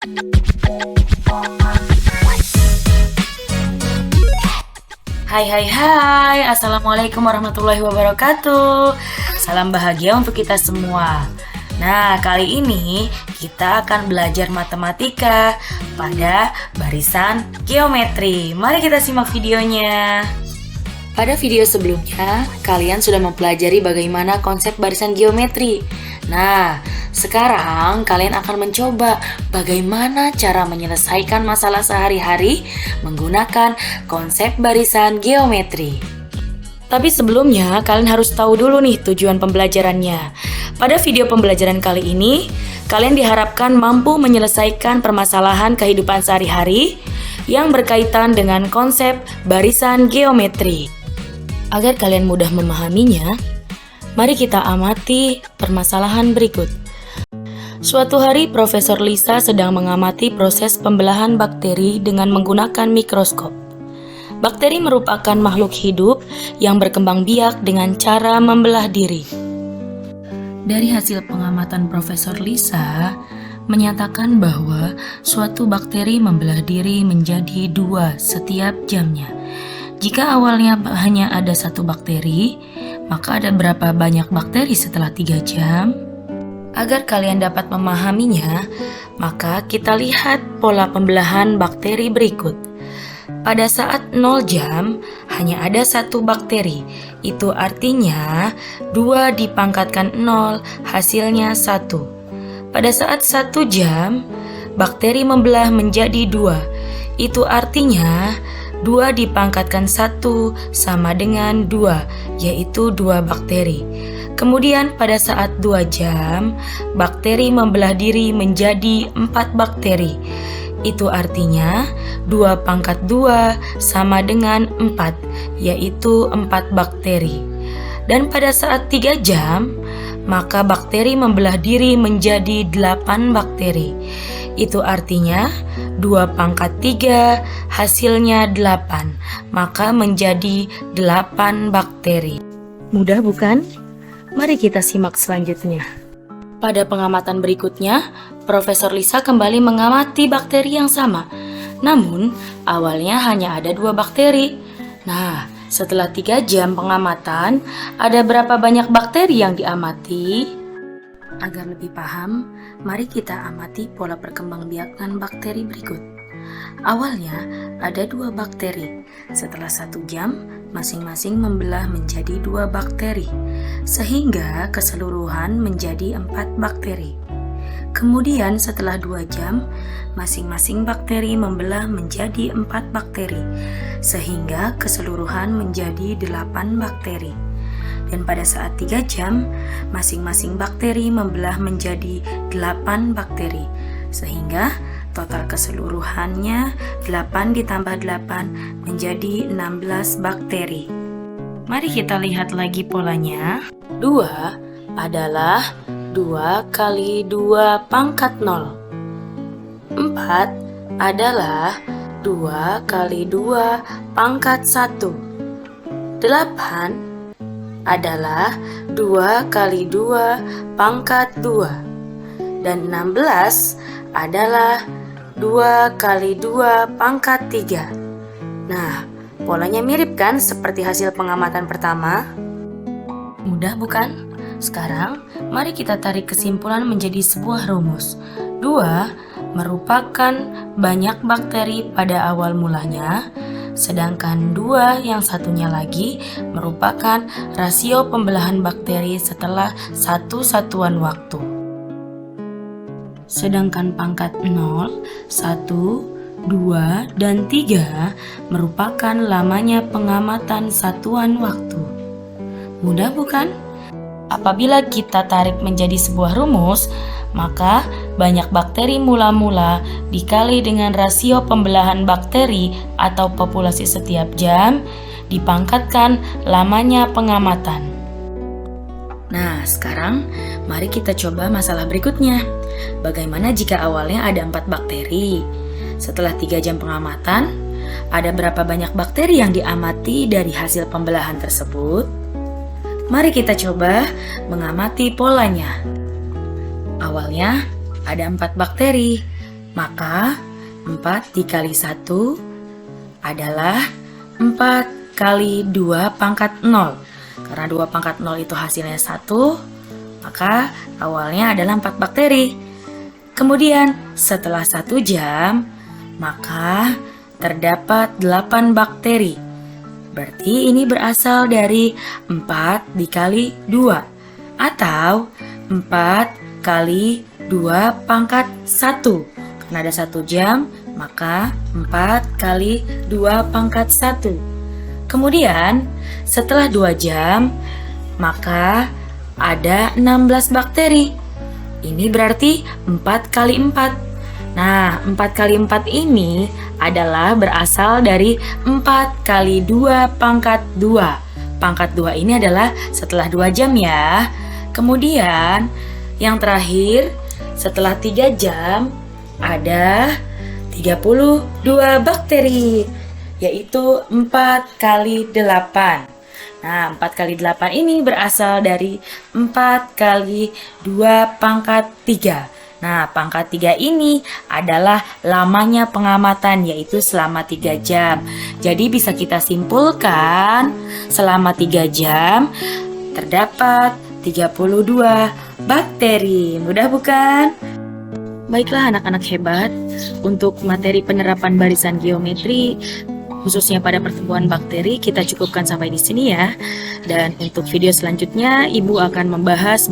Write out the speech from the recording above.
Hai, Assalamualaikum warahmatullahi wabarakatuh. Salam bahagia untuk kita semua. Nah, kali ini kita akan belajar matematika pada barisan geometri. Mari kita simak videonya. Pada video sebelumnya, kalian sudah mempelajari bagaimana konsep barisan geometri. Nah, sekarang kalian akan mencoba bagaimana cara menyelesaikan masalah sehari-hari menggunakan konsep barisan geometri. Tapi sebelumnya, kalian harus tahu dulu nih tujuan pembelajarannya. Pada video pembelajaran kali ini, kalian diharapkan mampu menyelesaikan permasalahan kehidupan sehari-hari yang berkaitan dengan konsep barisan geometri. Agar kalian mudah memahaminya, mari kita amati permasalahan berikut. Suatu hari, Profesor Lisa sedang mengamati proses pembelahan bakteri dengan menggunakan mikroskop. Bakteri merupakan makhluk hidup yang berkembang biak dengan cara membelah diri. Dari hasil pengamatan Profesor Lisa, menyatakan bahwa suatu bakteri membelah diri menjadi 2 setiap jamnya. Jika awalnya hanya ada 1 bakteri, maka ada berapa banyak bakteri setelah 3 jam? Agar kalian dapat memahaminya, maka kita lihat pola pembelahan bakteri berikut. Pada saat 0 jam, hanya ada 1 bakteri. Itu artinya 2 dipangkatkan 0, hasilnya 1. Pada saat 1 jam, bakteri membelah menjadi 2. Itu artinya 2 dipangkatkan 1 sama dengan 2, yaitu 2 bakteri. Kemudian pada saat 2 jam, bakteri membelah diri menjadi 4 bakteri. Itu artinya 2 pangkat 2 sama dengan 4, yaitu 4 bakteri. Dan pada saat 3 jam, maka bakteri membelah diri menjadi 8 bakteri. Itu artinya 2 pangkat 3 hasilnya 8, maka menjadi 8 bakteri. Mudah bukan? Mari kita simak selanjutnya. Pada pengamatan berikutnya, Profesor Lisa kembali mengamati bakteri yang sama. Namun, awalnya hanya ada 2 bakteri. Nah, setelah 3 jam pengamatan, ada berapa banyak bakteri yang diamati? Agar lebih paham, mari kita amati pola perkembangbiakan bakteri berikut. Awalnya ada 2 bakteri. Setelah 1 jam, masing-masing membelah menjadi 2 bakteri, sehingga keseluruhan menjadi 4 bakteri. Kemudian setelah 2 jam, masing-masing bakteri membelah menjadi 4 bakteri, sehingga keseluruhan menjadi 8 bakteri. Dan pada saat 3 jam, masing-masing bakteri membelah menjadi 8 bakteri, sehingga total keseluruhannya 8 ditambah 8 menjadi 16 bakteri. Mari kita lihat lagi polanya. 2 adalah 2 kali 2 pangkat 0. 4 adalah 2 kali 2 pangkat 1. 8 adalah 2 kali 2 pangkat 2. Dan 16 adalah 2 kali 2 pangkat 3. Nah, polanya mirip kan seperti hasil pengamatan pertama? Mudah bukan? Sekarang, mari kita tarik kesimpulan menjadi sebuah rumus. 2 merupakan banyak bakteri pada awal mulanya, sedangkan 2 yang satunya lagi merupakan rasio pembelahan bakteri setelah 1 satuan waktu. Sedangkan pangkat 0, 1, 2, dan 3 merupakan lamanya pengamatan satuan waktu. Mudah bukan? Apabila kita tarik menjadi sebuah rumus, maka banyak bakteri mula-mula dikali dengan rasio pembelahan bakteri atau populasi setiap jam dipangkatkan lamanya pengamatan. Nah, sekarang mari kita coba masalah berikutnya. Bagaimana jika awalnya ada 4 bakteri? Setelah 3 jam pengamatan, ada berapa banyak bakteri yang diamati dari hasil pembelahan tersebut? Mari kita coba mengamati polanya. Awalnya ada 4 bakteri. Maka 4 dikali 1 adalah 4 kali 2 pangkat 0. Karena 2 pangkat 0 itu hasilnya 1, maka awalnya adalah 4 bakteri. Kemudian setelah 1 jam, maka terdapat 8 bakteri. Berarti ini berasal dari 4 dikali 2 atau 4 kali 2 pangkat 1. Karena ada 1 jam, maka 4 kali 2 pangkat 1. Kemudian setelah 2 jam, maka ada 16 bakteri. Ini berarti 4 kali 4. Nah, 4 kali 4 ini adalah berasal dari 4 kali 2 pangkat 2. Pangkat 2 ini adalah setelah 2 jam ya. Kemudian yang terakhir setelah 3 jam ada 32 bakteri, yaitu 4 kali 8. Nah, 4 kali 8 ini berasal dari 4 kali 2 pangkat 3. Nah, pangkat 3 ini adalah lamanya pengamatan, yaitu selama 3 jam. Jadi bisa kita simpulkan selama 3 jam terdapat 32 bakteri. Mudah bukan? Baiklah anak-anak hebat, untuk materi penerapan barisan geometri khususnya pada pertumbuhan bakteri kita cukupkan sampai di sini ya. Dan untuk video selanjutnya Ibu akan membahas